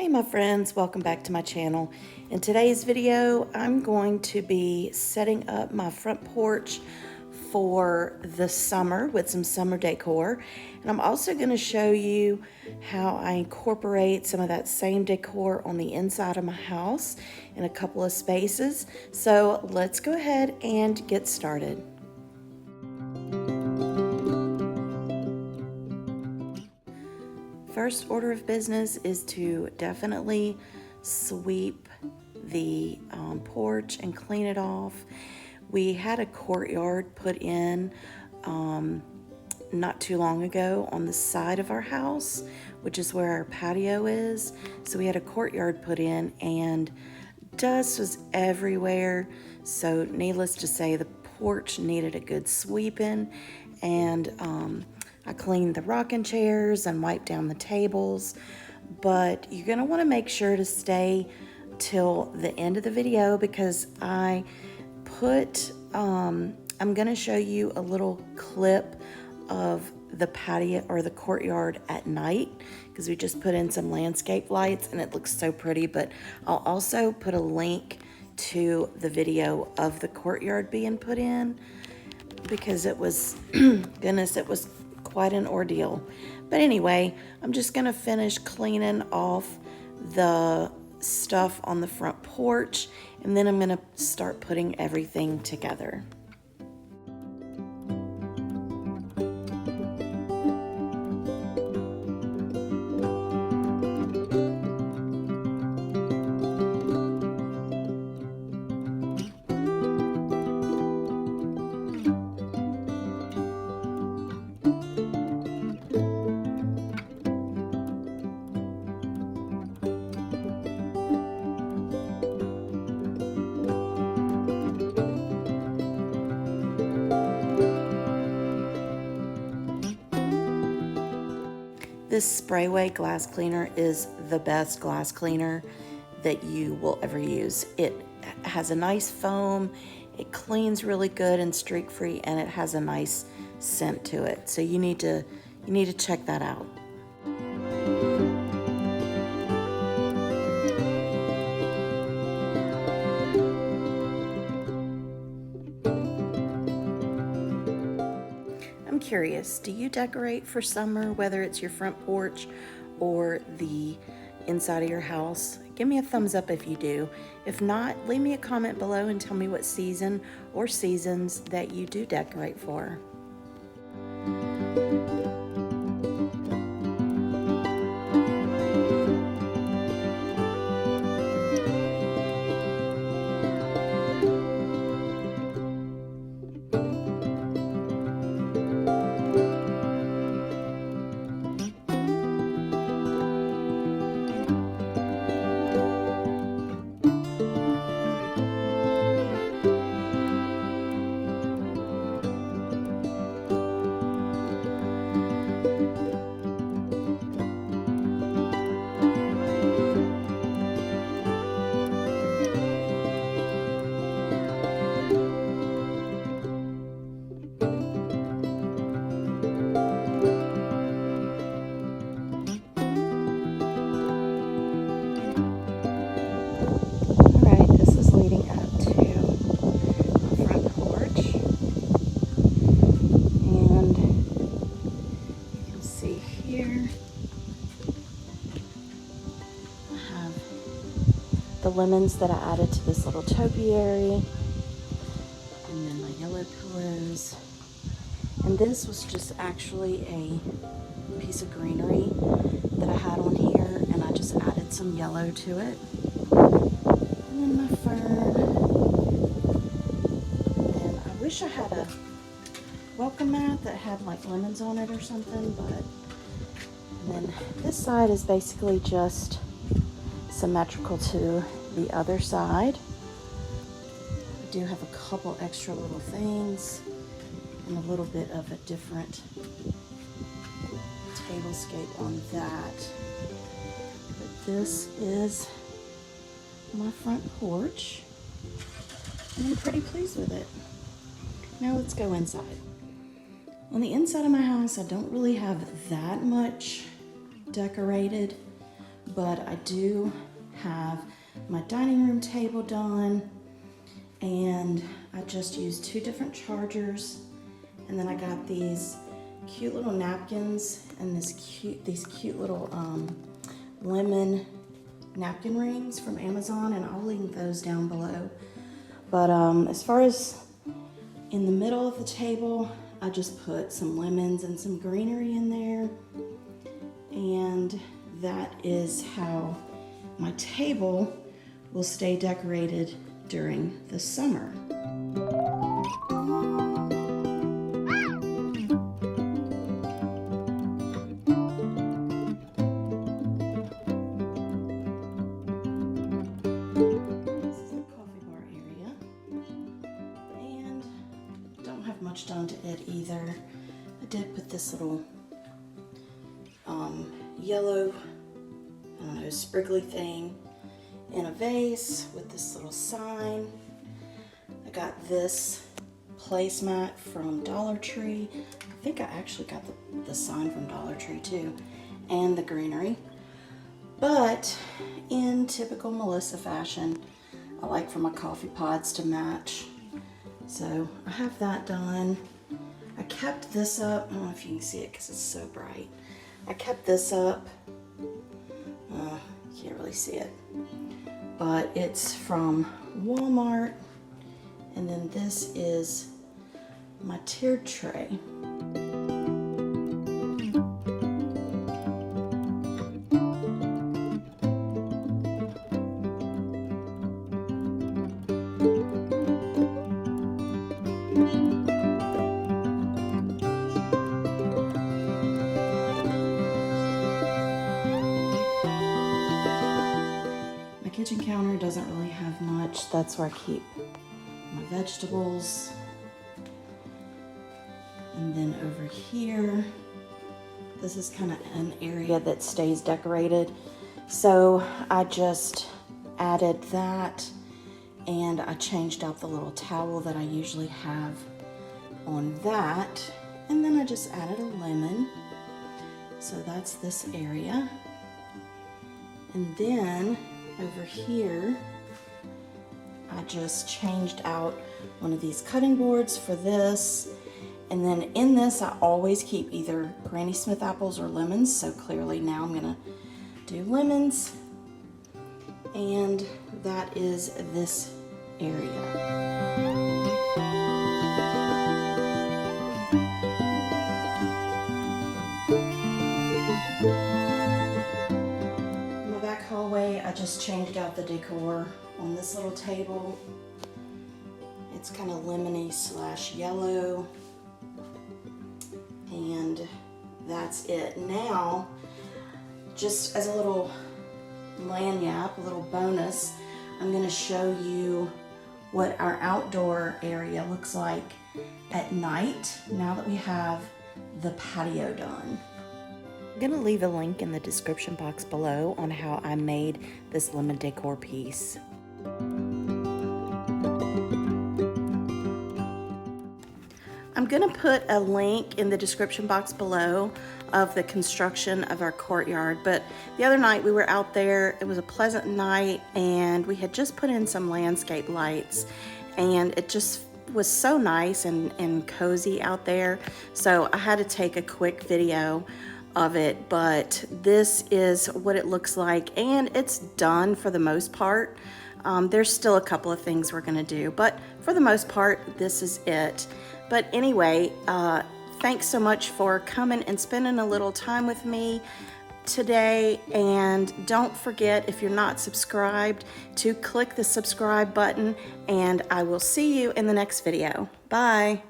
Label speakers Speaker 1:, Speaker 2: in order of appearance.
Speaker 1: Hey my friends, welcome back to my channel. In today's video, I'm going to be setting up my front porch for the summer with some summer decor. And I'm also going to show you how I incorporate some of that same decor on the inside of my house in a couple of spaces. So let's go ahead and get started. First order of business is to definitely sweep the porch and clean it off. We had a courtyard put in not too long ago on the side of our house, which is where our patio is. So we had a courtyard put in and dust was everywhere. So needless to say, the porch needed a good sweeping, and I cleaned the rocking chairs and wiped down the tables, but you're gonna wanna make sure to stay till the end of the video because I'm gonna show you a little clip of the patio or the courtyard at night because we just put in some landscape lights and it looks so pretty, but I'll also put a link to the video of the courtyard being put in because it was, goodness, it was quite an ordeal. But anyway, I'm just gonna finish cleaning off the stuff on the front porch and then I'm gonna start putting everything together. This Sprayway glass cleaner is the best glass cleaner that you will ever use. It has a nice foam, it cleans really good and streak-free, and it has a nice scent to it. So you need to check that out. I'm curious, do you decorate for summer, whether it's your front porch or the inside of your house? Give me a thumbs up if you do. If not, leave me a comment below and tell me what season or seasons that you do decorate for. The lemons that I added to this little topiary, and then my yellow pillows. And this was just actually a piece of greenery that I had on here, and I just added some yellow to it. And then my fern. And I wish I had a welcome mat that had like lemons on it or something, but and then this side is basically just symmetrical to the other side. I do have a couple extra little things and a little bit of a different tablescape on that. But this is my front porch and I'm pretty pleased with it. Now let's go inside. On the inside of my house, I don't really have that much decorated, but I do have my dining room table done, and I just used 2 different chargers, and then I got these cute little napkins and these cute little lemon napkin rings from Amazon, and I'll link those down below. But as far as in the middle of the table, I just put some lemons and some greenery in there, and that is how my table will stay decorated during the summer. This is the coffee bar area, and don't have much done to it either. I did put this little yellow, I don't know, spriggly thing in a vase with this little sign. I got this placemat from Dollar Tree. I think I actually got the sign from Dollar Tree too, and the greenery. But in typical Melissa fashion, I like for my coffee pods to match. So I have that done. I kept this up. I don't know if you can see it because it's so bright. I kept this up. Can't really see it. But it's from Walmart. And then this is my tiered tray. Kitchen counter doesn't really have much. That's where I keep my vegetables. And then over here, this is kind of an area that stays decorated. So I just added that, and I changed out the little towel that I usually have on that. And then I just added a lemon. So that's this area. And then over here, I just changed out one of these cutting boards for this. And then in this, I always keep either Granny Smith apples or lemons. So clearly now I'm gonna do lemons. And that is this area. Hallway, I just changed out the decor on this little table. It's kind of lemony / yellow, and that's it. Now, just as a little lanyard, a little bonus, I'm going to show you what our outdoor area looks like at night now that we have the patio done. I'm going to leave a link in the description box below on how I made this lemon decor piece. I'm going to put a link in the description box below of the construction of our courtyard, but the other night we were out there. It was a pleasant night, and we had just put in some landscape lights, and it just was so nice and cozy out there. So I had to take a quick video of it, but this is what it looks like, and it's done for the most part. There's still a couple of things we're gonna do, but for the most part, this is it. But anyway, thanks so much for coming and spending a little time with me today. And don't forget, if you're not subscribed, to click the subscribe button, and I will see you in the next video. Bye.